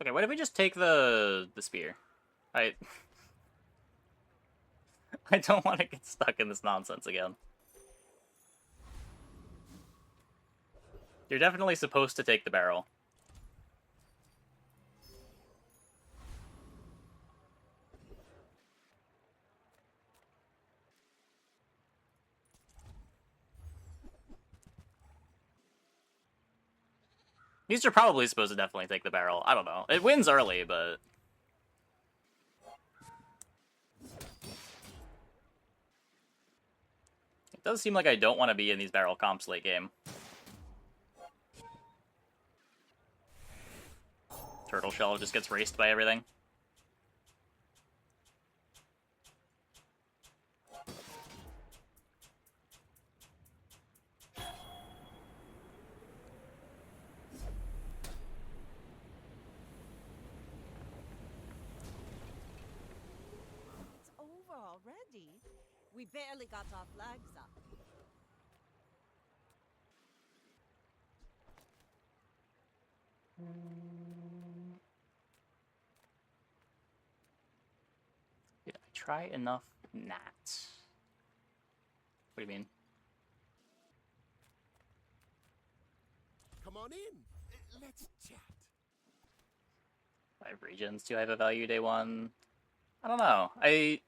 Okay, what if we just take the spear? I I don't want to get stuck in this nonsense again. You're definitely supposed to take the barrel. These are probably supposed to definitely take the barrel. I don't know. It wins early, but... It does seem like I don't want to be in these barrel comps late game. Turtle Shell just gets raced by everything. It's over already. We barely got our flags up. Did I try enough gnats? What do you mean? Come on in. Let's chat. 5 regens, do I have a value day 1? I don't know.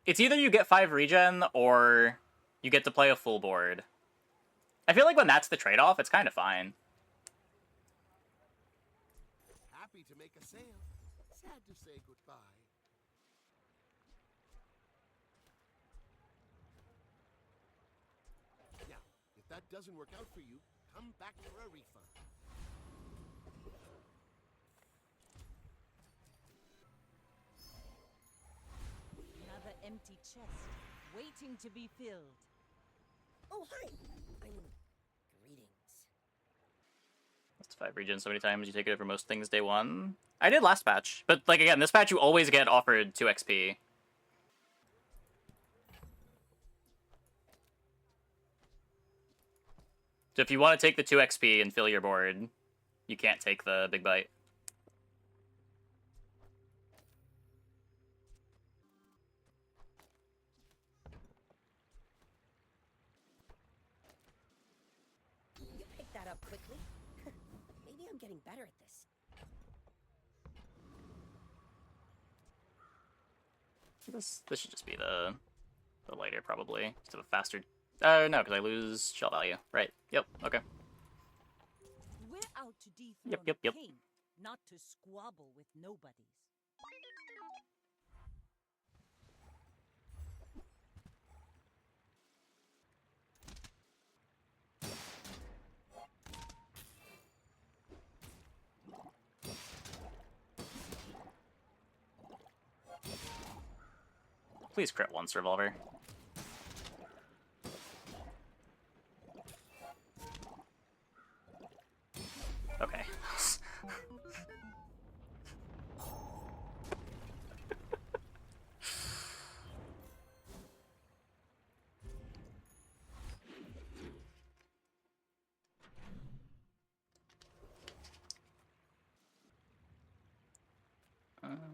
It's either you get 5 regen or you get to play a full board. I feel like when that's the trade-off, it's kind of fine. Happy to make a sale. Sad to say goodbye. Now, if that doesn't work out for you, come back for a refund. Another empty chest, waiting to be filled. Oh, hi. Greetings. That's 5 regen so many times, you take it over most things day 1. I did last patch, but like again, this patch you always get offered 2 XP. So if you want to take the 2 XP and fill your board, you can't take the big bite. You picked that up quickly. Maybe I'm getting better at this. This should just be the lighter, probably. Just have a faster... no, because I lose shell value. Right. Yep, okay. We're out to dethrone Yep. the king, not to squabble with nobodies. Please crit once, Revolver. Okay.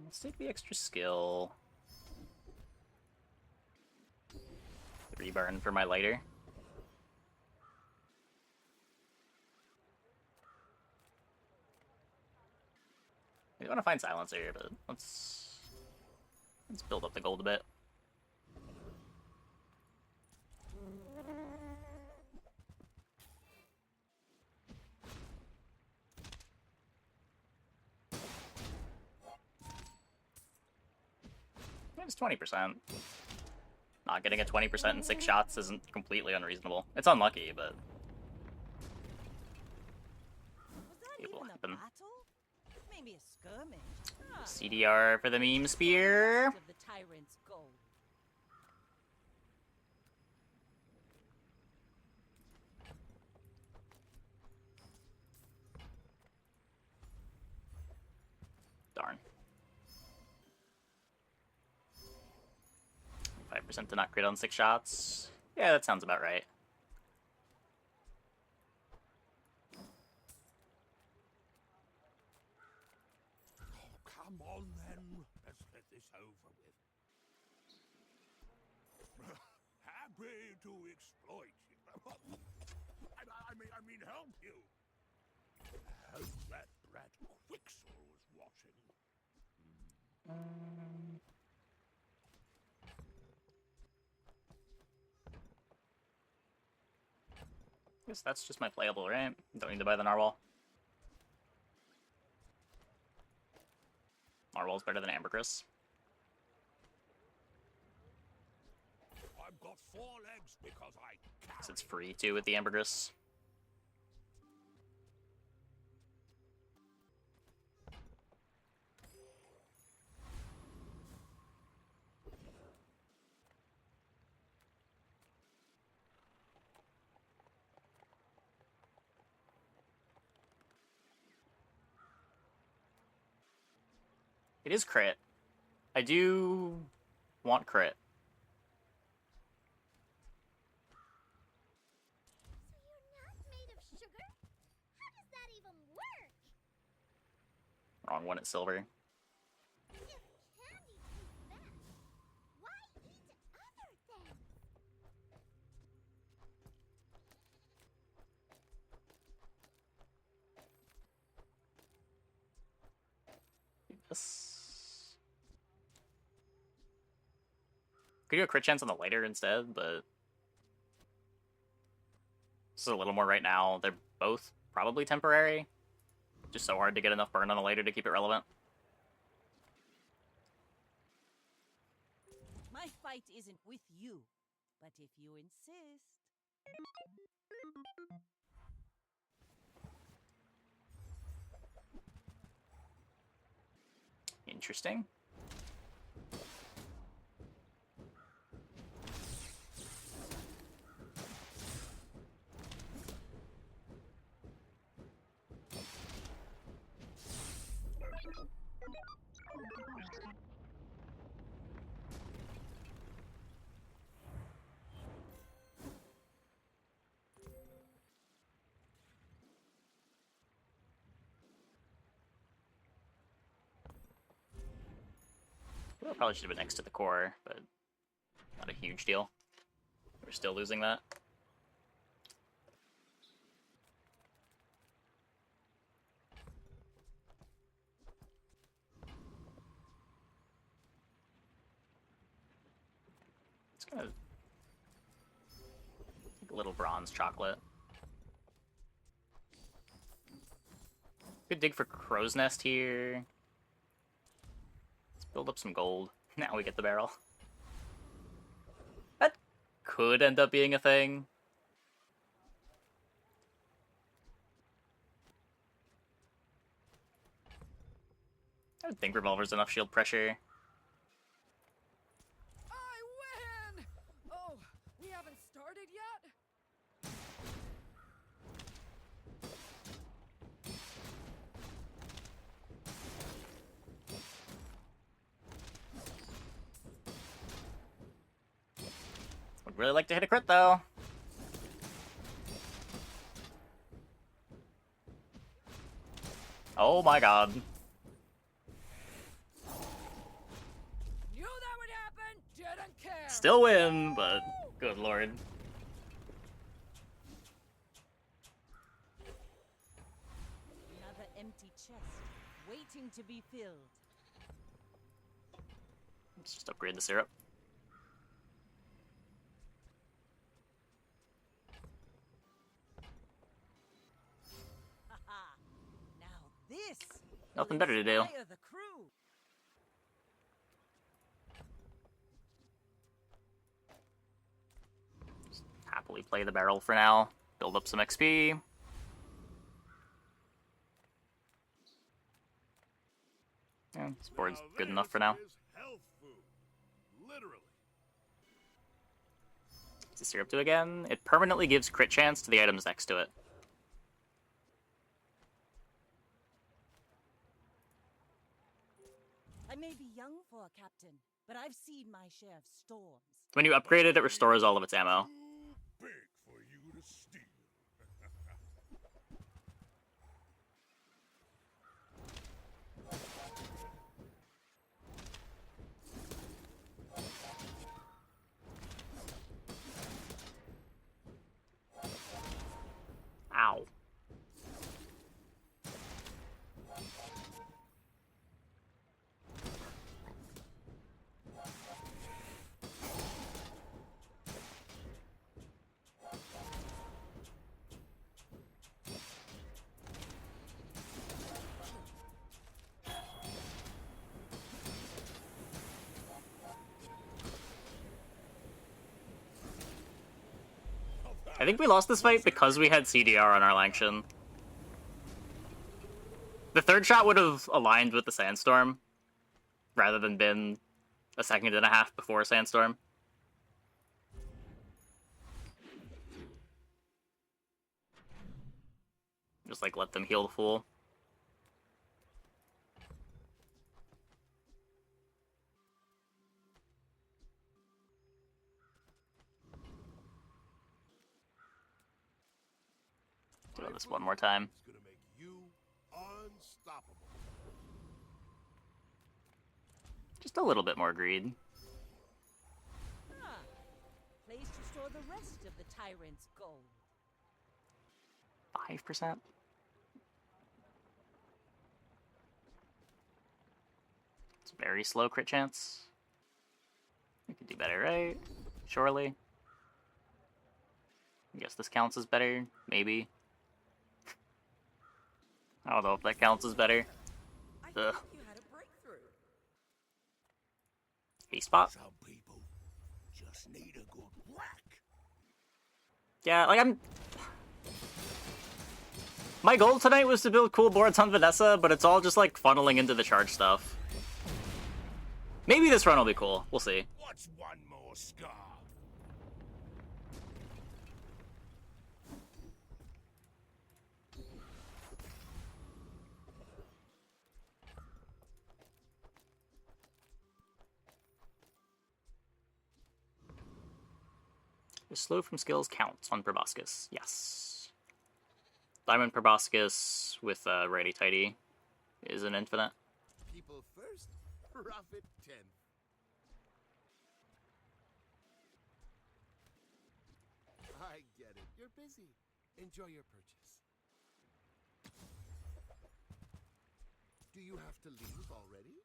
Let's take the extra skill. Reburn for my lighter. I want to find silencer, but let's build up the gold a bit. It's 20%. Not getting a 20% in 6 shots isn't completely unreasonable. It's unlucky, but Was that it will even a happen. battle? Maybe a skirmish. Ah, CDR for the meme spear. most of the tyrant's gold. Darn. 5% to not crit on 6 shots. Yeah, that sounds about right. Oh, to exploit you. I mean help you. As that brat Quixel was watching. Guess that's just my playable, right? Don't need to buy the narwhal. Narwhal's better than ambergris. I've got 4 legs because I Because it's free too with the ambergris. It is crit. I do want crit. So you're not made of sugar? How does that even work? Wrong one at silver. If candy tastes bad, why eat other things? This. Could do a crit chance on the lighter instead, but this is a little more right now. They're both probably temporary. Just so hard to get enough burn on the lighter to keep it relevant. My fight isn't with you, but if you insist. Interesting. Probably should have been next to the core, but not a huge deal. We're still losing that. It's kind of like a little bronze chocolate. Good dig for crow's nest here. Let's build up some gold. Now we get the barrel. That could end up being a thing. I would think revolver's enough shield pressure. I win! Oh, we haven't started yet? Would really like to hit a crit though. Oh my god. Knew that would happen, didn't care! Still win, but good lord. Another empty chest, waiting to be filled. Let's just upgrade the syrup. Haha. Now this. Nothing will better to do. inspire the crew. Happily play the barrel for now. Build up some XP. Yeah, this board's good enough for now. Is health food. Literally. What's the syrup do again? It permanently gives crit chance to the items next to it. I may be young for a captain, but I've seen my share of storms. When you upgrade it, it restores all of its ammo. Too big for you to steal. I think we lost this fight because we had CDR on our Langshan. The third shot would have aligned with the Sandstorm, rather than been a second and a half before Sandstorm. Just, like, let them heal the Fool. Do this one more time. It's gonna make you unstoppable. Just a little bit more greed. Ah, place to store the rest of the tyrant's gold. 5%? It's a very slow crit chance. We could do better, right? Surely. I guess this counts as better, maybe. I don't know if that counts as better. I Ugh. think you had a breakthrough. A spot. Some people just need a good whack. Yeah, like my goal tonight was to build cool boards on Vanessa, but it's all just like funneling into the charge stuff. Maybe this run will be cool. We'll see. What's one more scar? The slow from skills counts on Proboscis. Yes. Diamond Proboscis with Righty Tighty is an infinite. People first, profit 10. I get it. You're busy. Enjoy your purchase. Do you have to leave already?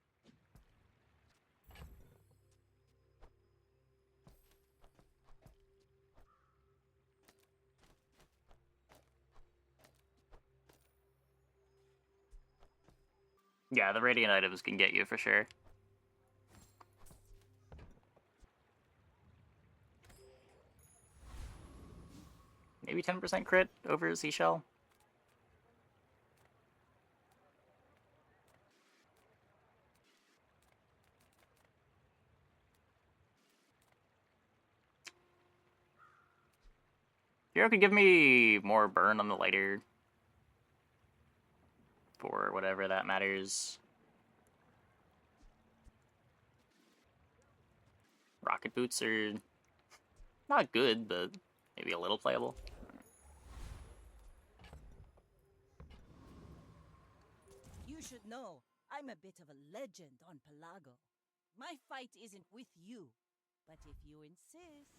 Yeah, the Radiant items can get you for sure. Maybe 10% crit over a Seashell. Hero could give me more burn on the lighter. For whatever that matters. Rocket boots are not good, but maybe a little playable. You should know, I'm a bit of a legend on Pelago. My fight isn't with you, but if you insist.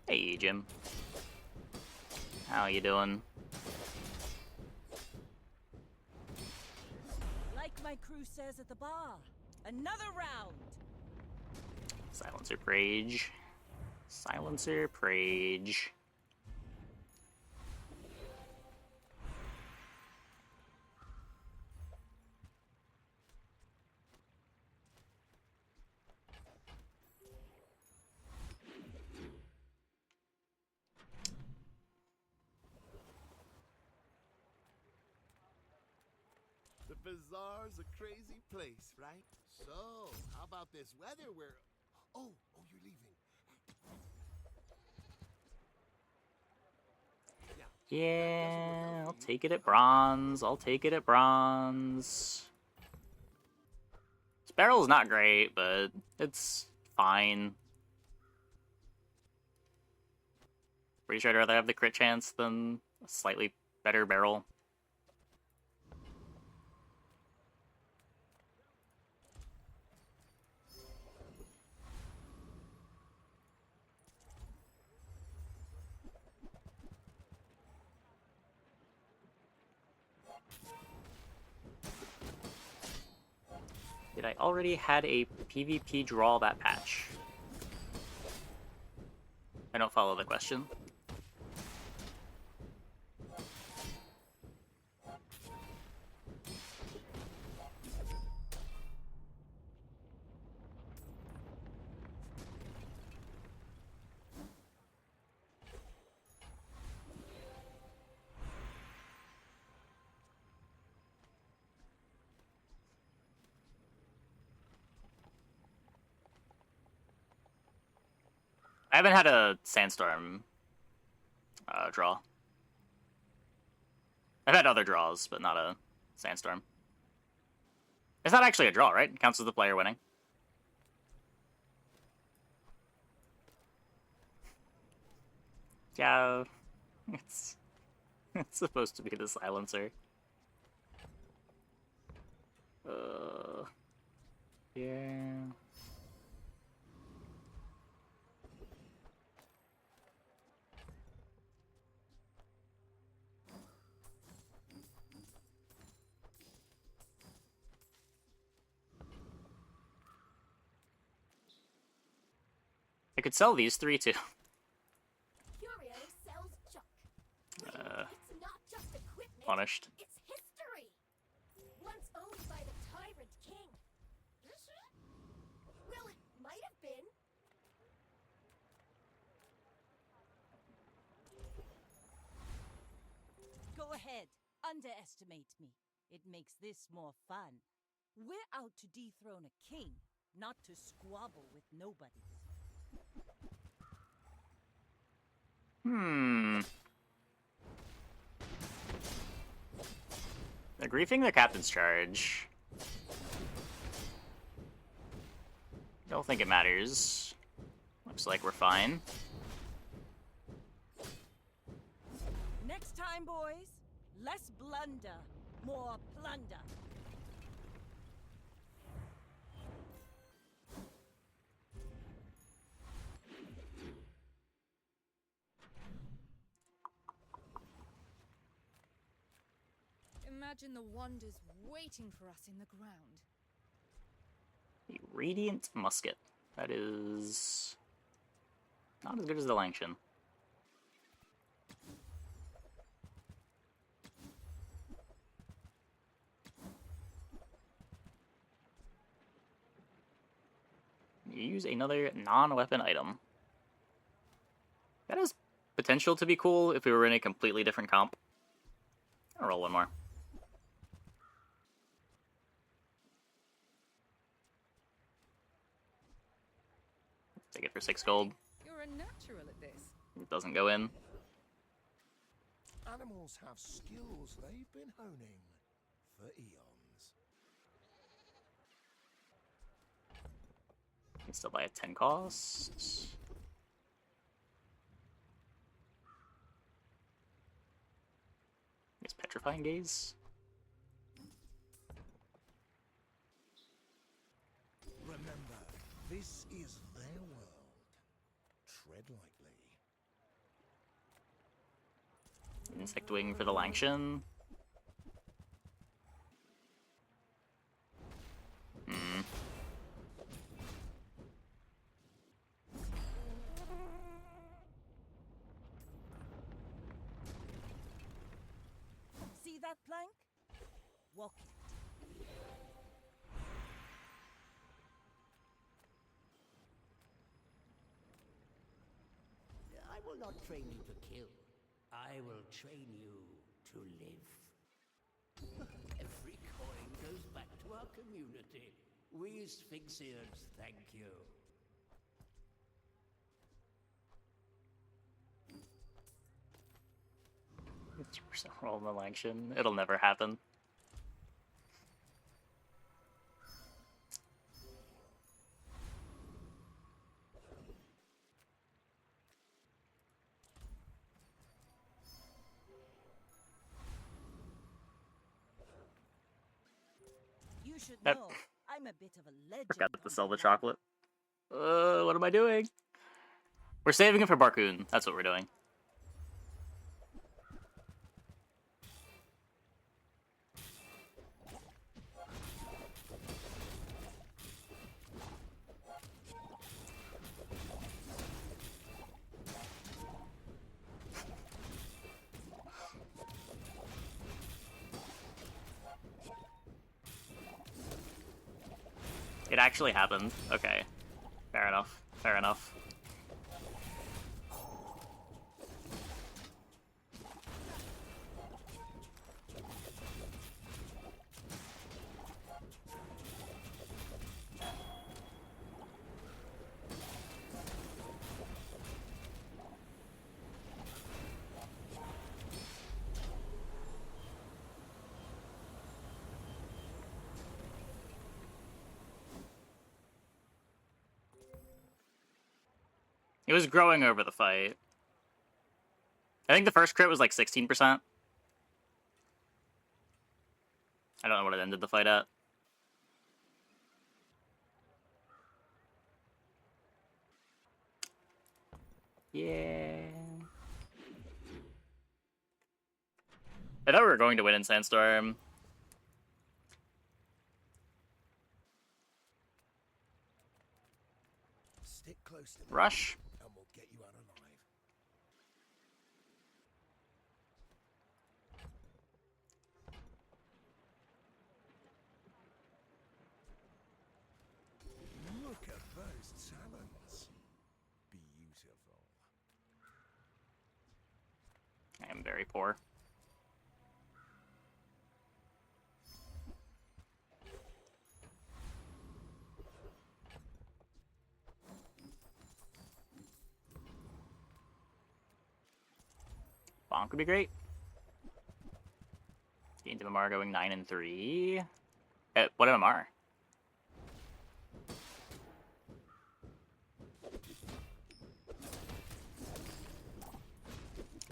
Hey, Jim. How you doing? Like my crew says at the bar, another round. Silencer Prage. Silencer Prage. The Bazaar's a crazy place, right? So, how about this weather where... Oh, you're leaving. Yeah, I'll take it at bronze. I'll take it at bronze. This barrel's not great, but it's fine. Pretty sure I'd rather have the crit chance than a slightly better barrel. Did I already had a PvP draw that patch? I don't follow the question. I haven't had a Sandstorm draw. I've had other draws, but not a Sandstorm. It's not actually a draw, right? It counts as the player winning. Yeah, it's supposed to be the silencer. Yeah. I could sell these 3 too. Curio sells junk. It's not just equipment. Punished. It's history. Once owned by the tyrant king. Well, it might have been. Go ahead, underestimate me. It makes this more fun. We're out to dethrone a king, not to squabble with nobody. They're griefing the captain's charge. Don't think it matters. Looks like we're fine. Next time, boys, less blunder, more plunder. Imagine the wonders waiting for us in the ground. The Radiant Musket. That is not as good as the Langshan. Use another non-weapon item. That has potential to be cool if we were in a completely different comp. I'll roll one more. Take it for 6 gold. You're a natural at this. It doesn't go in. Animals have skills they've been honing for eons. Can still buy a 10 cost. It's Petrifying Gaze. Remember, this is their world. Tread lightly. Insect Wing for the Langshan. See that plank? Walk it. I will not train you to kill. I will train you to live. Every coin goes back to our community. We Sphinxians thank you. % roll in the Langshan. It'll never happen. You should Yep. know, I'm a bit of a legend. Forgot to on sell the Bazaar. chocolate. What am I doing? We're saving it for Barcoon. That's what we're doing. It actually happened. Okay. Fair enough. Fair enough. It was growing over the fight. I think the first crit was like 16%. I don't know what it ended the fight at. Yeah. I thought we were going to win in Sandstorm. Stick close to me, Rush. and we'll get you out alive. Look at those talons. Beautiful. I am very poor. Bonk would be great. Gained MMR going 9 and 3. What MMR?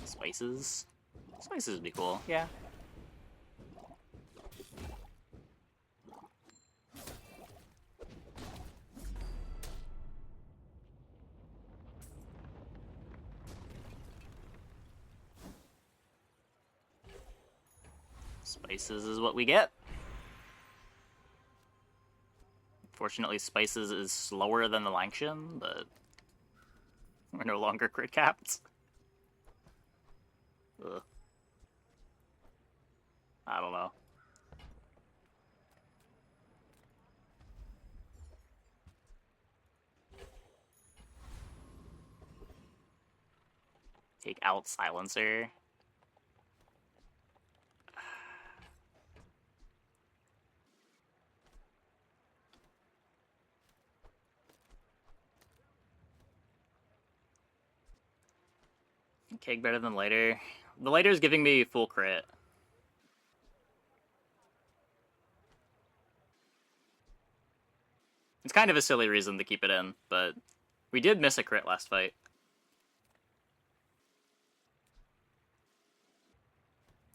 Spices. Spices would be cool. Yeah. Spices is what we get. Fortunately, Spices is slower than the Langshan, but we're no longer crit capped. Ugh. I don't know. Take out Silencer. Keg better than later. The later is giving me full crit. It's kind of a silly reason to keep it in, but we did miss a crit last fight.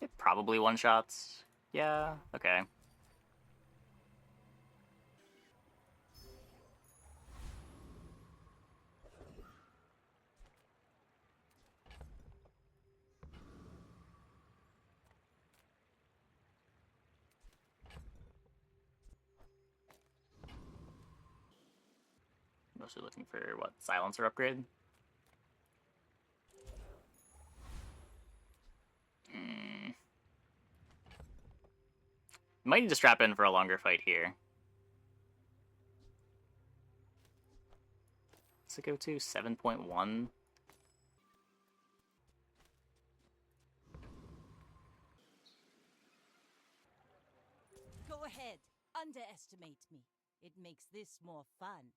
It probably one-shots. Yeah, okay. Mostly looking for, what, Silencer upgrade? Might need to strap in for a longer fight here. What's it go to? 7.1? Go ahead, underestimate me. It makes this more fun.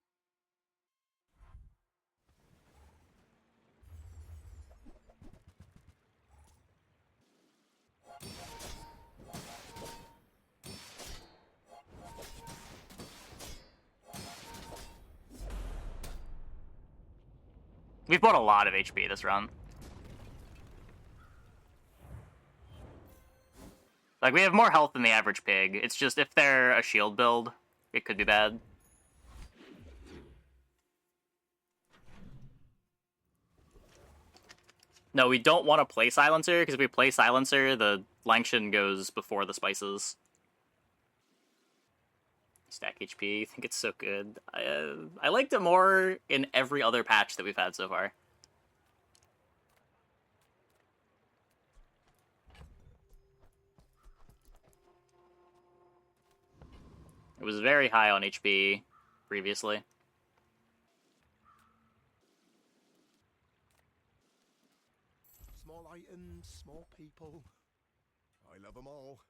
We've bought a lot of HP this run. Like, we have more health than the average pig. It's just, if they're a shield build, it could be bad. No, we don't want to play Silencer, because if we play Silencer, the Langshan goes before the Spices. Stack HP, I think it's so good. I liked it more in every other patch that we've had so far. It was very high on HP. previously. Small items, small people. I love them all.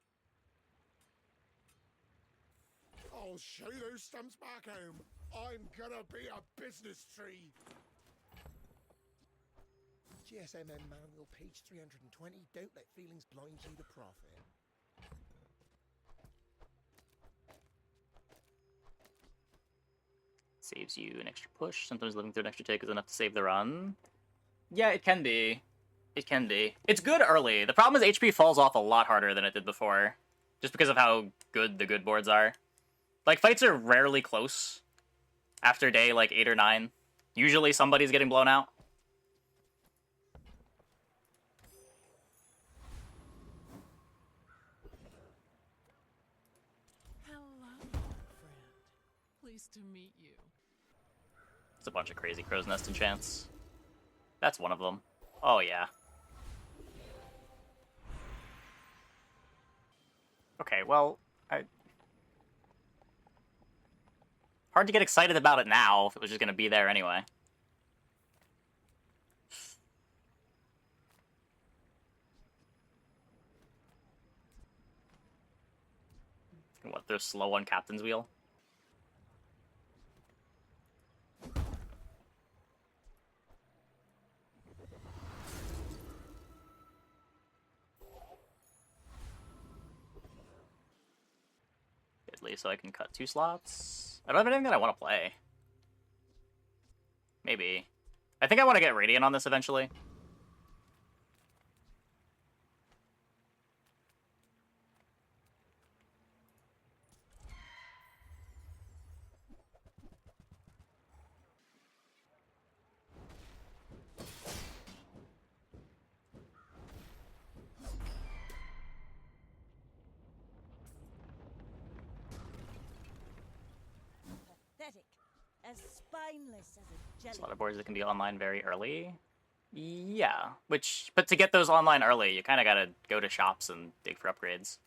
I'll show you those stumps back home. I'm gonna be a business tree. GSMM manual, page 320. Don't let feelings blind you to profit. Saves you an extra push. Sometimes living through an extra take is enough to save the run. Yeah, it can be. It can be. It's good early. The problem is HP falls off a lot harder than it did before. Just because of how good the good boards are. Like, fights are rarely close after day, like, 8 or 9. Usually somebody's getting blown out. Hello, friend. Pleased to meet you. It's a bunch of crazy crow's nest enchants. That's one of them. Oh, yeah. Okay, well, hard to get excited about it now if it was just going to be there anyway. What, they're slow on Captain's Wheel? Deadly, so I can cut 2 slots. I don't have anything that I want to play. Maybe. I think I want to get Radiant on this eventually. Pathetic. As spineless as a There's a jelly. lot of boards that can be online very early. Yeah, but to get those online early, you kind of gotta go to shops and dig for upgrades.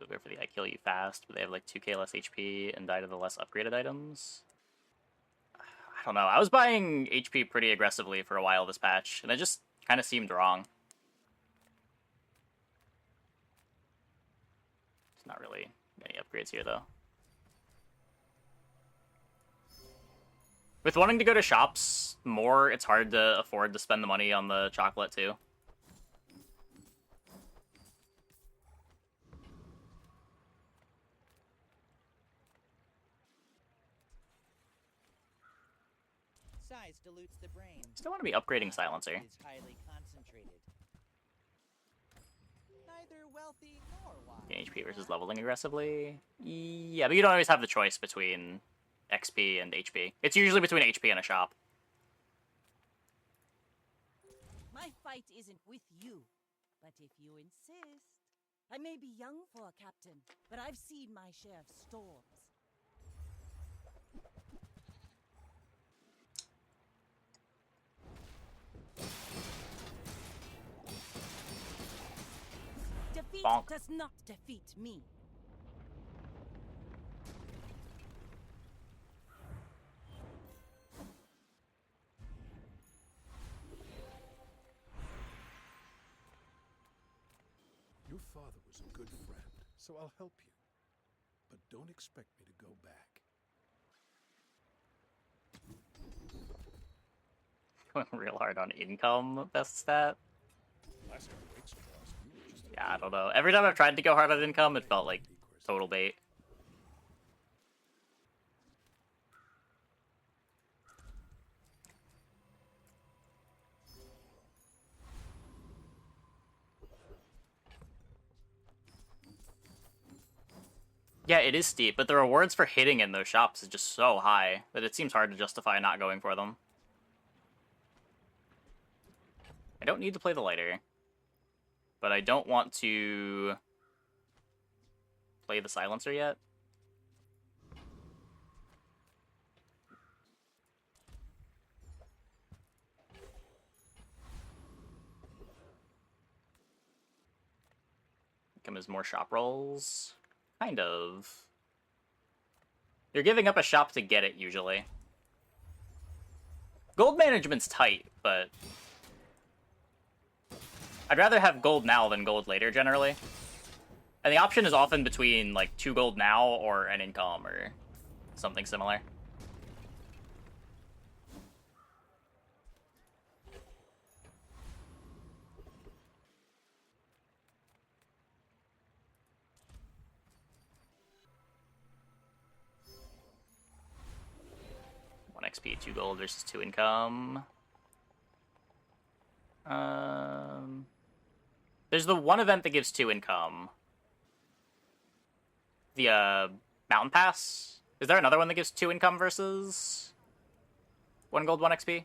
Go for the I kill you fast, but they have like 2k less HP and die to the less upgraded items. I don't know. I was buying HP pretty aggressively for a while this patch, and it just kind of seemed wrong. There's not really many upgrades here, though. With wanting to go to shops more, it's hard to afford to spend the money on the chocolate, too. Size dilutes the brain. Still want to be upgrading Silencer. It is highly concentrated. Neither wealthy nor wise. HP versus leveling aggressively. Yeah, but you don't always have the choice between XP and HP. It's usually between HP and a shop. My fight isn't with you, but if you insist. I may be young for a captain, but I've seen my share of storms. Defeat Bonk. does not defeat me. Your father was a good friend, so I'll help you. But don't expect me to go back. Going real hard on income, best stat. Last time Wakes crossed, you were just a Yeah, I don't know. Every time I've tried to go hard on income, it felt like total bait. Yeah, it is steep, but the rewards for hitting in those shops is just so high that it seems hard to justify not going for them. I don't need to play the lighter, but I don't want to play the silencer yet. Come as more shop rolls? Kind of. You're giving up a shop to get it, usually. Gold management's tight, but... I'd rather have gold now than gold later, generally. And the option is often between, like, 2 gold now or an income or something similar. XP, 2 gold versus 2 income. There's the one event that gives 2 income. The Mountain Pass. Is there another one that gives 2 income versus 1 gold, 1 XP?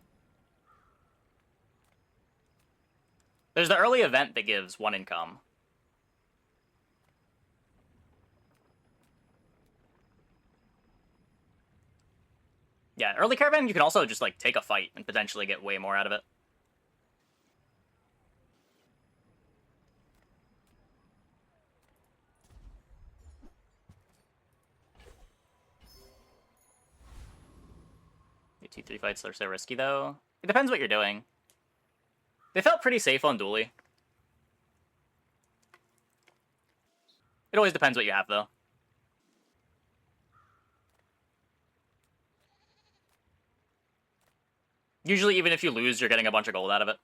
There's the early event that gives 1 income. Yeah, early caravan, you can also just, like, take a fight and potentially get way more out of it. The 2-3 fights are so risky, though. It depends what you're doing. They felt pretty safe on Dually. It always depends what you have, though. Usually, even if you lose, you're getting a bunch of gold out of it.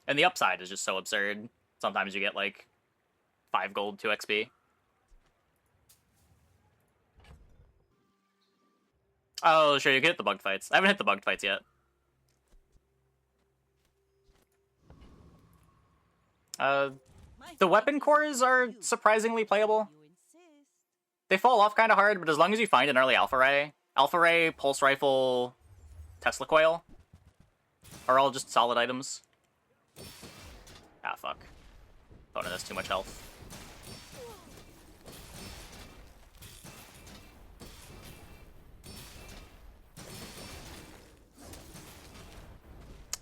And the upside is just so absurd. Sometimes you get, like, 5 gold, 2 XP. Oh, sure, you can hit the bugged fights. I haven't hit the bugged fights yet. The weapon cores are surprisingly playable. They fall off kind of hard, but as long as you find an early Alpha Ray, Pulse Rifle, Tesla Coil are all just solid items. Ah, fuck. Opponent has too much health.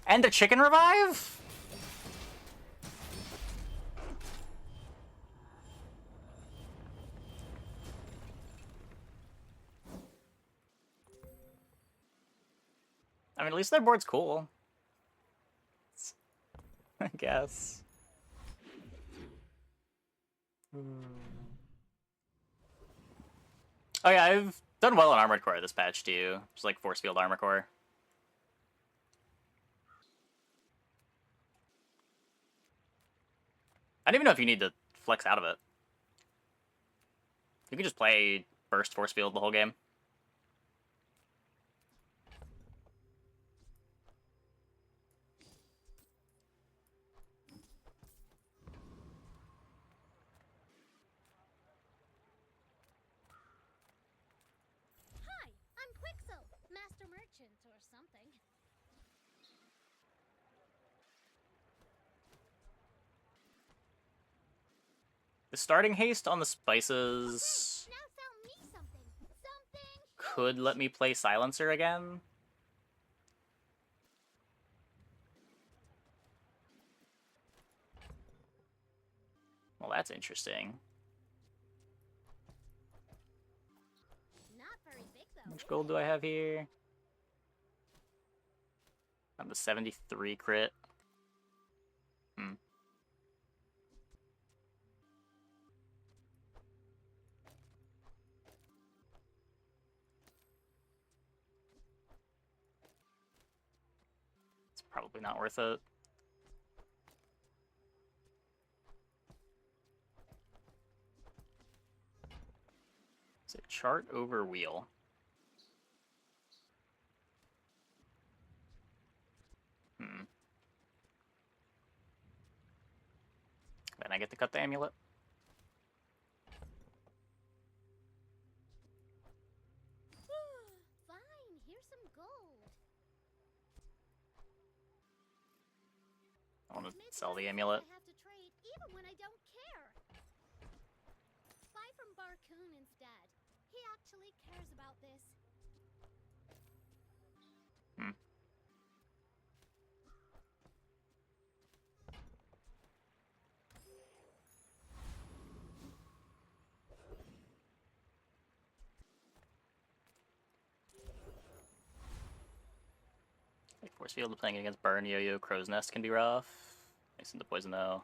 And a chicken revive? I mean, at least their board's cool. I guess. Oh yeah, I've done well in Armored Core this patch too. Just like Force Field Armor Core. I don't even know if you need to flex out of it. You can just play Burst Force Field the whole game. Hi, I'm Quixel, Master Merchant or something. The starting haste on the spices Now sell me something. Something. could let me play Silencer again. Well, that's interesting. Not very big though. How much gold do I have here? I'm the 73 crit. It's probably not worth it. Is it chart over wheel? Then I get to cut the amulet. Fine, here's some gold. I want to Maybe sell the I amulet. have to trade even when I don't care. Buy from Barcoon instead. He actually cares about this. Hmm. Like force field playing against Burn, Yo-Yo, Crow's Nest can be rough. Nice into poison though.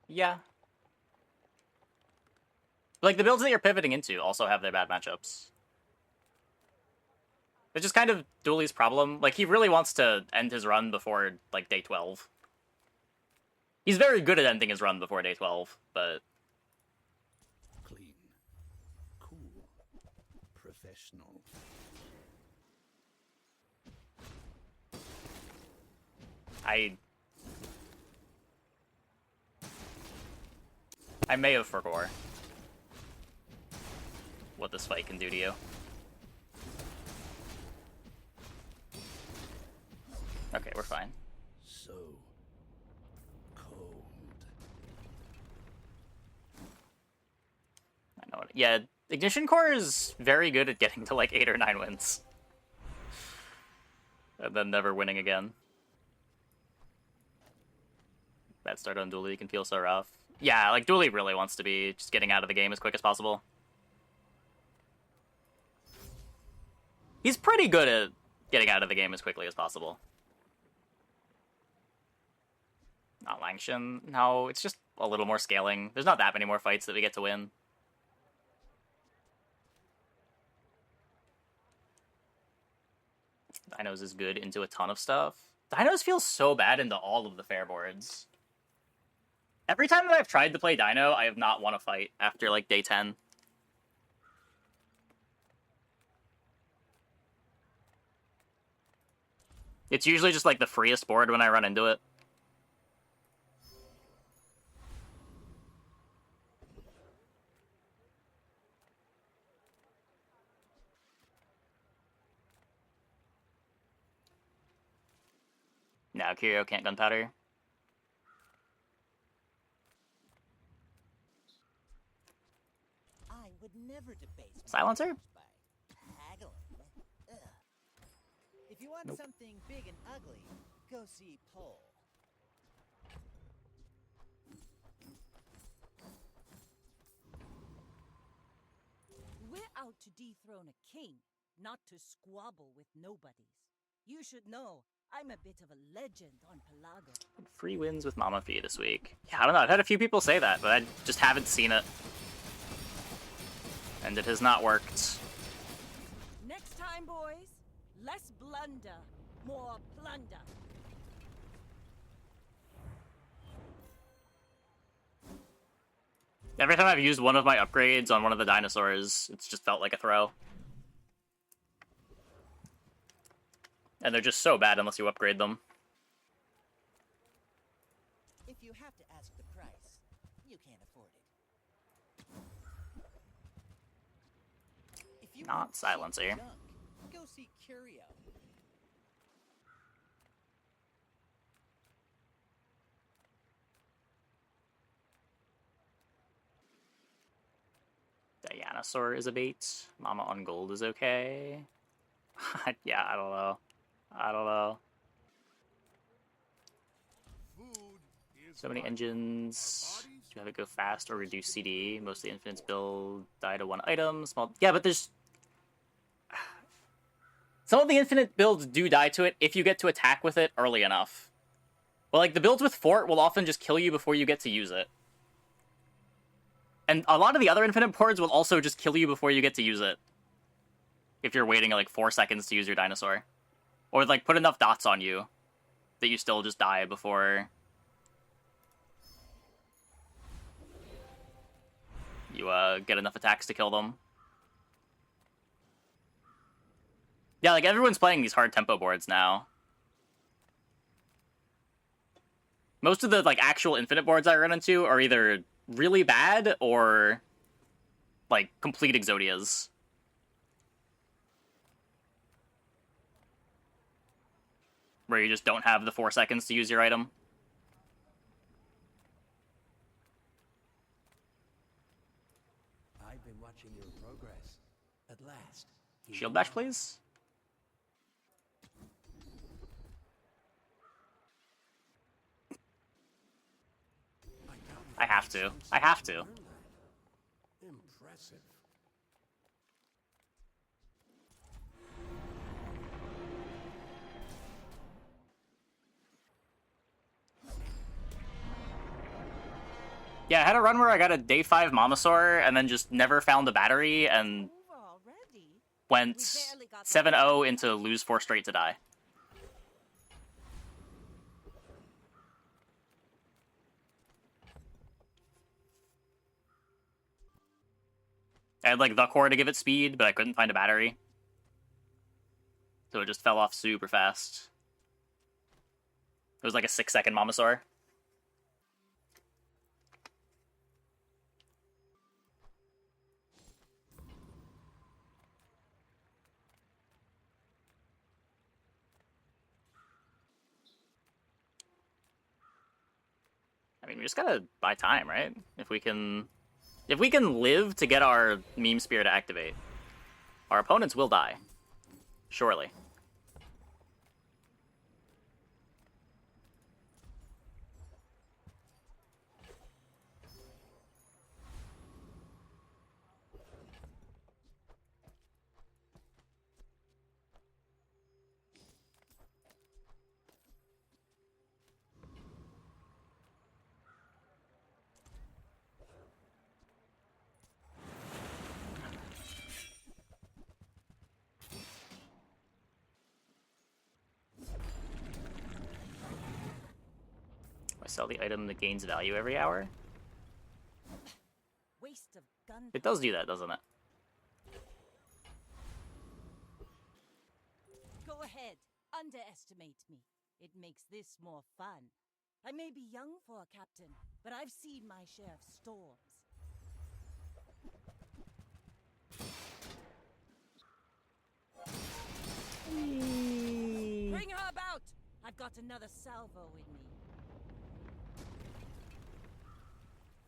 Yeah. Like the builds that you're pivoting into also have their bad matchups. It's just kind of Dooley's problem. Like he really wants to end his run before like day 12. He's very good at ending his run before day 12, but Clean, cool, professional. I may have forgot what this fight can do to you. Okay, we're fine. So cold. I know it. Yeah, Ignition Core is very good at getting to like 8 or 9 wins. And then never winning again. That start on Dooley can feel so rough. Yeah, like Dooley really wants to be just getting out of the game as quick as possible. He's pretty good at getting out of the game as quickly as possible. Not Langshan. No, it's just a little more scaling. There's not that many more fights that we get to win. Dinos is good into a ton of stuff. Dinos feels so bad into all of the fair boards. Every time that I've tried to play Dino, I have not won a fight after, like, day 10. It's usually just, like, the freest board when I run into it. No, Curio can't gunpowder. I would never debase my Silencer? powers by haggling. Ugh. If you want something big and ugly, go see Pole. We're out to dethrone a king, not to squabble with nobodies. You should know, I'm a bit of a legend on Pelago. Free wins with Mama Fee this week. Yeah, I don't know. I've had a few people say that, but I just haven't seen it. And it has not worked. Next time, boys, less blunder, more plunder. Every time I've used one of my upgrades on one of the dinosaurs, it's just felt like a throw. And they're just so bad unless you upgrade them. If you have to ask the price, you can't afford it. If you Not want cheap Silencer. junk, go see Curio. Dianosaur is a bait. Mama on gold is okay. Yeah, I don't know. I don't know. Food is So many life. engines. Do you have it go fast or reduce CD? Mostly infinites build, die to one item. Small. Yeah, but there's... Some of the infinite builds do die to it if you get to attack with it early enough. But like the builds with Fort will often just kill you before you get to use it. And a lot of the other infinite boards will also just kill you before you get to use it. If you're waiting like 4 seconds to use your dinosaur. Or like put enough dots on you that you still just die before you get enough attacks to kill them. Yeah, like everyone's playing these hard tempo boards now. Most of the like actual infinite boards I run into are either really bad or like complete Exodias. Where you just don't have the 4 seconds to use your item. I been watching your progress. At last. here Shield you bash, are. please. I have to. I have to. Impressive. Yeah, I had a run where I got a day 5 Mamasaur and then just never found a battery and Over already? went We barely got 7-0 into lose 4 straight to die. I had like the core to give it speed, but I couldn't find a battery. So it just fell off super fast. It was like a 6-second Mamasaur. I mean, we just gotta buy time, right? If we can live to get our meme spear to activate, our opponents will die. Surely. I sell the item that gains value every hour. Waste of gun. It does do that, doesn't it? Go ahead. Underestimate me. It makes this more fun. I may be young for a captain, but I've seen my share of storms. Bring her about! I've got another salvo in me.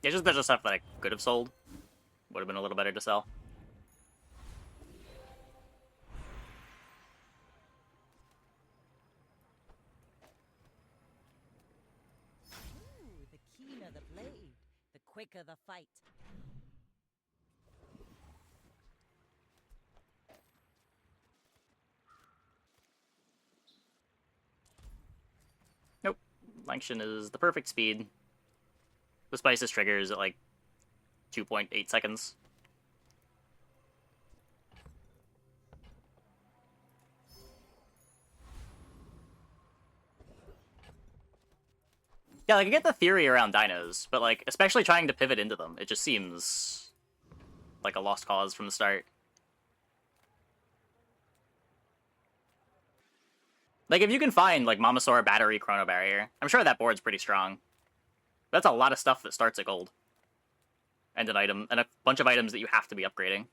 Yeah, just a bunch of stuff that I could have sold. Would have been a little better to sell. Ooh, the keener the blade, the quicker the fight. Nope. Lanction is the perfect speed. The Spice's triggers at like 2.8 seconds. Yeah, like I get the theory around dinos, but like especially trying to pivot into them, it just seems like a lost cause from the start. Like if you can find like Mamasaur, Battery, Chrono Barrier, I'm sure that board's pretty strong. That's a lot of stuff that starts at gold. And an item, and a bunch of items that you have to be upgrading.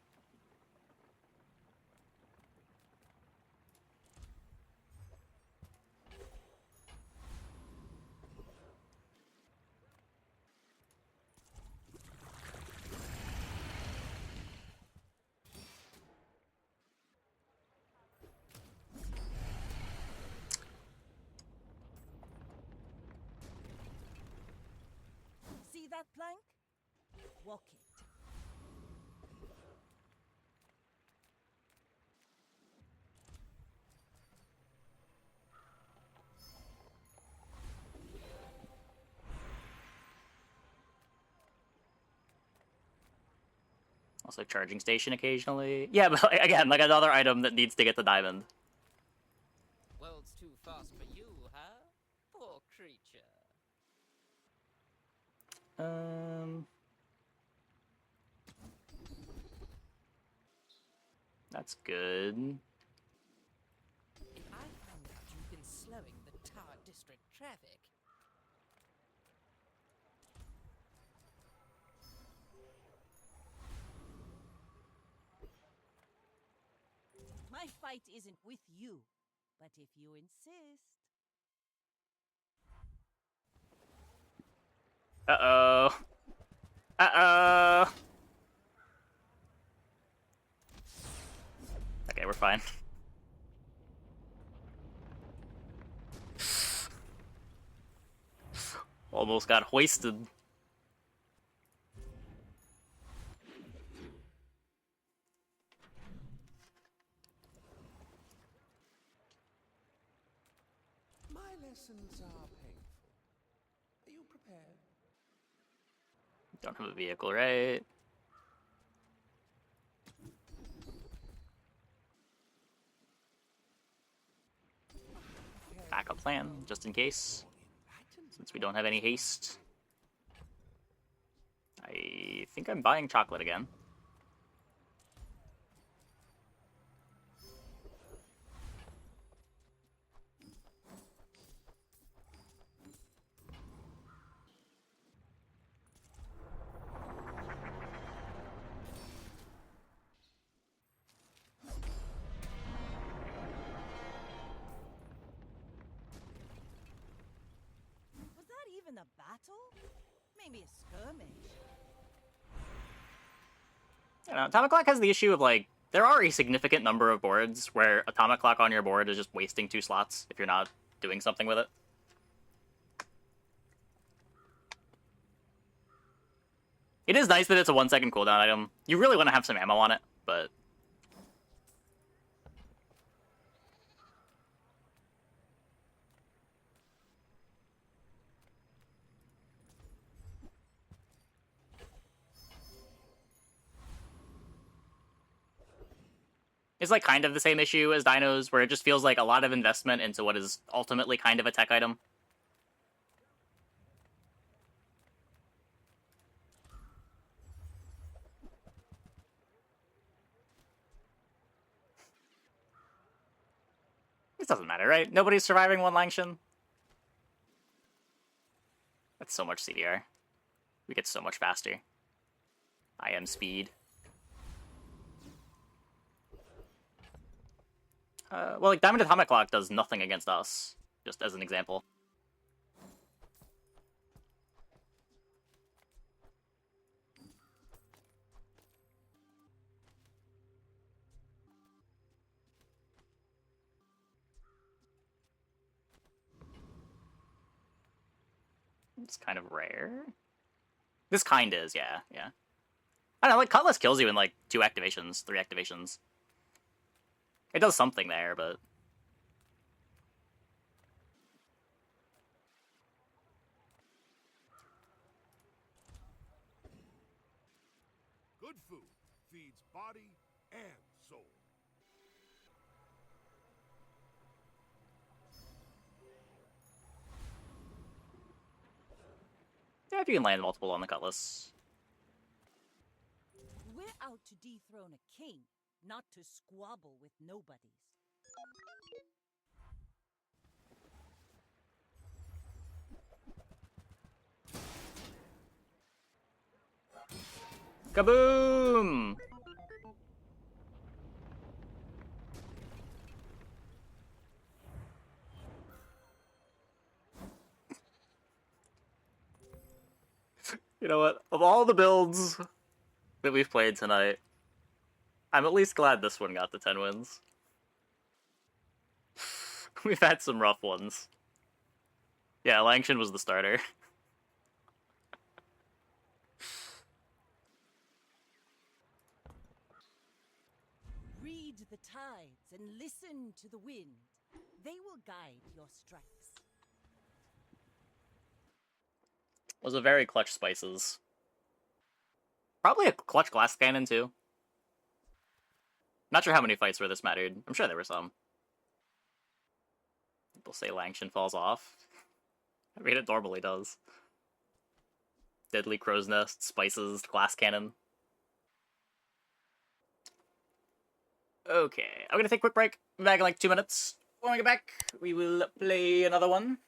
See that plank? Walk it. Also charging station occasionally. Yeah, but like, again, like another item that needs to get the diamond. World's too fast for you, huh? Poor creature. That's good. If I found out you've been slowing the Tower District traffic. My fight isn't with you, but if you insist. Uh-oh. Uh-oh. we're fine. Almost got hoisted. My lessons are painful. Are you prepared? Don't have a vehicle, right? Backup plan, just in case. Since we don't have any haste. I think I'm buying chocolate again. Was that even a battle? Maybe a skirmish. You know, Atomic Clock has the issue of, like, there are a significant number of boards where Atomic Clock on your board is just wasting 2 slots if you're not doing something with it. It is nice that it's a 1-second cooldown item. You really want to have some ammo on it, but... It's like kind of the same issue as Dinos, where it just feels like a lot of investment into what is ultimately kind of a tech item. This doesn't matter, right? Nobody's surviving 1 Langshan. That's so much CDR. We get so much faster. I am speed. Well, like, Diamond Atomic Clock does nothing against us, just as an example. It's kind of rare. This kind is, yeah, yeah. I don't know, like, Cutlass kills you in, like, 2 activations, 3 activations. It does something there, but... Good food feeds body and soul. Yeah, if you can land multiple on the Cutlass. We're out to dethrone a king, not to squabble with nobodies. Kaboom! You know what? Of all the builds that we've played tonight, I'm at least glad this one got the 10 wins. We've had some rough ones. Yeah, Langshan was the starter. Read the tides and listen to the wind. They will guide your strikes. Was a very clutch Spices. Probably a clutch Glass Cannon, too. Not sure how many fights where this mattered. I'm sure there were some. People say Langshan falls off. I mean, it normally does. Deadly Crow's Nest, Spices, Glass Cannon. Okay, I'm gonna take a quick break. I'm back in like 2 minutes. When we get back, we will play another one.